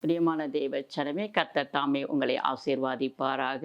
பிரியமான தேவ ஜனமே, கர்த்தர் தாமே உங்களை ஆசீர்வாதிப்பாராக.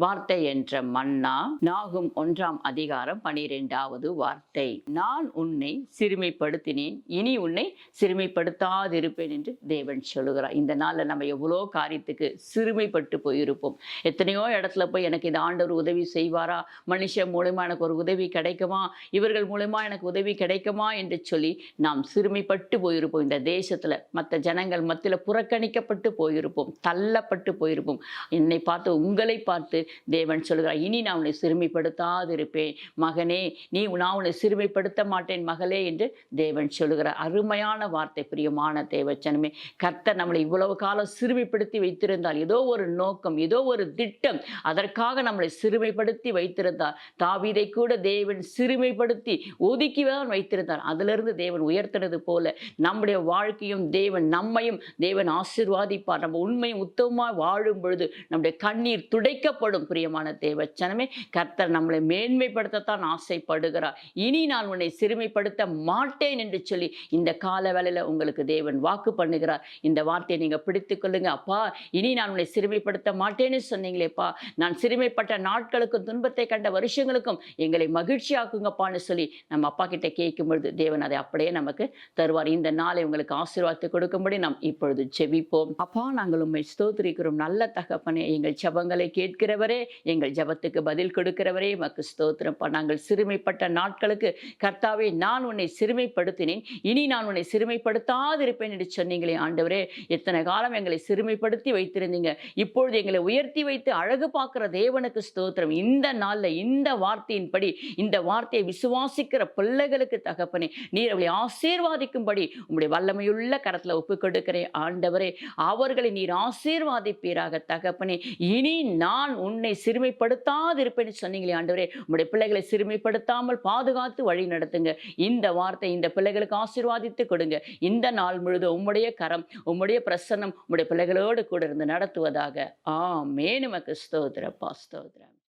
வார்த்தை என்ற மன்னா, நாகும் 1 அதிகாரம் 12வது வார்த்தை. நான் உன்னை சிறுமைப்படுத்தினேன், இனி உன்னை சிறுமைப்படுத்தாதிருப்பேன் என்று தேவன் சொல்லுகிறார். இந்த நாளில் நம்ம எவ்வளோ காரியத்துக்கு சிறுமைப்பட்டு போயிருப்போம். எத்தனையோ இடத்துல போய் எனக்கு இந்த ஆண்டவர் உதவி செய்வாரா, மனுஷன் மூலமா எனக்கு ஒரு உதவி கிடைக்குமா, இவர்கள் மூலமா எனக்கு உதவி கிடைக்குமா என்று சொல்லி நாம் சிறுமைப்பட்டு போயிருப்போம். இந்த தேசத்துல மற்ற ஜனங்கள் மத்தியில் புறக்கணிக்கப்பட்டு போயிருப்போம், தள்ளப்பட்டு போயிருப்போம். என்னை பார்த்து, உங்களை பார்த்து தேவன் சொல்கிறார், இனி நான் உன்னை சிறுமைப்படுத்தாதிருப்பேன் மகனே, நான் உன்னை சிறுமைப்படுத்த மாட்டேன் மகளே என்று தேவன் சொல்கிறார். அருமையான வார்த்தை. பிரியமான தேவச்சனமே, கர்த்தர் நம்மளை இவ்வளவு காலம் சிறுமைப்படுத்தி வைத்திருந்தால் ஏதோ ஒரு நோக்கம், ஏதோ ஒரு திட்டம், அதற்காக நம்மளை சிறுமைப்படுத்தி வைத்திருந்தார். தாவீதை கூட தேவன் சிறுமைப்படுத்தி ஒதுக்கிதான் வைத்திருந்தார். அதிலிருந்து தேவன் உயர்த்தினது போல நம்முடைய வாழ்க்கையும் நம்மையும் தேவன் ஆசீர்வாதிப்பார். நம்ம உண்மையும் உத்தமமாக வாழும் பொழுது நம்முடைய கண்ணீர் துடைக்கப்படும். பிரியமான தேவச்சனமே, கர்த்தர் நம்மளை மேன்மைப்படுத்தத்தான் ஆசைப்படுகிறார். இனி நான் உன்னை சிறுமைப்படுத்த மாட்டேன் என்று சொல்லி இந்த கால வேளையில உங்களுக்கு தேவன் வாக்கு பண்ணுகிறார். இந்த வார்த்தையை நீங்க பிடித்துக் கொள்ளுங்க. அப்பா, இனி நான் உன்னை சிறுமைப்படுத்த மாட்டேன்னு சொன்னீங்களேப்பா, நான் சிறுமைப்பட்ட நாட்களுக்கும் துன்பத்தை கண்ட வருஷங்களுக்கும் எங்களை மகிழ்ச்சியாக்குங்கப்பான்னு சொல்லி நம்ம அப்பா கிட்ட கேட்கும் பொழுது தேவன் அதை அப்படியே நமக்கு தருவார். இந்த நாளை உங்களுக்கு ஆசீர்வாதத்தை கொடுக்கும்படி நாம் இப்பொழுது ஜெபிப்போம். அப்பா, நாங்கள் உம்மை ஸ்தோத்திரிக்கிறோம். நல்ல தகப்பனே, எங்கள் ஜெபங்களை கேட்கிறவரே, எங்கள் ஜெபத்துக்கு பதில் கொடுக்கிறவரே, உமக்கு ஸ்தோத்திரப்பா. நாங்கள் சிறுமைப்பட்ட நாட்களுக்கு கர்த்தாவே, நான் உன்னை சிறுமைப்படுத்தினேன், இனி நான் உன்னை சிறுமைப்படுத்தாதிருப்பேன் என்று சொன்னீங்களே ஆண்டவரே. எத்தனை காலம் எங்களை சிறுமைப்படுத்தி வைத்திருந்தீங்க, இப்பொழுது எங்களை உயர்த்தி வைத்து அழகு பார்க்கிற தேவனுக்கு ஸ்தோத்திரம். இந்த நாள்ல இந்த வார்த்தையின்படி, இந்த வார்த்தையை விசுவாசிக்கிற பிள்ளைகளுக்கு தகப்பனே, நீர் அவளை ஆசீர்வாதிக்கும்படி உம்முடைய வல்லமையுள்ள கரத்துல ஒப்புக் கொடுக்கிறேன் ஆண்டவரே. அவர்களை நீர் ஆசீர்வாதிப்பீராக தகப்பனே. இனி நான் உன்னை சிறுமைப்படுத்தாதிருப்பேன்னு சொன்னீங்களே ஆண்டவரே. உம்முடைய பிள்ளைகளை சிறுமைப்படுத்தாமல் பாதுகாத்து வழி நடத்துங்க. இந்த வார்த்தை இந்த பிள்ளைகளுக்கு ஆசீர்வாதித்து கொடுங்க. இந்த நாள் முழுதும் உம்முடைய கரம், உம்முடைய பிரசன்னம் உம்முடைய பிள்ளைகளோடு கூட இருந்து நடத்துவதாக. ஆமென். உமக்கு ஸ்தோத்திரப்பா, ஸ்தோத்திரம்.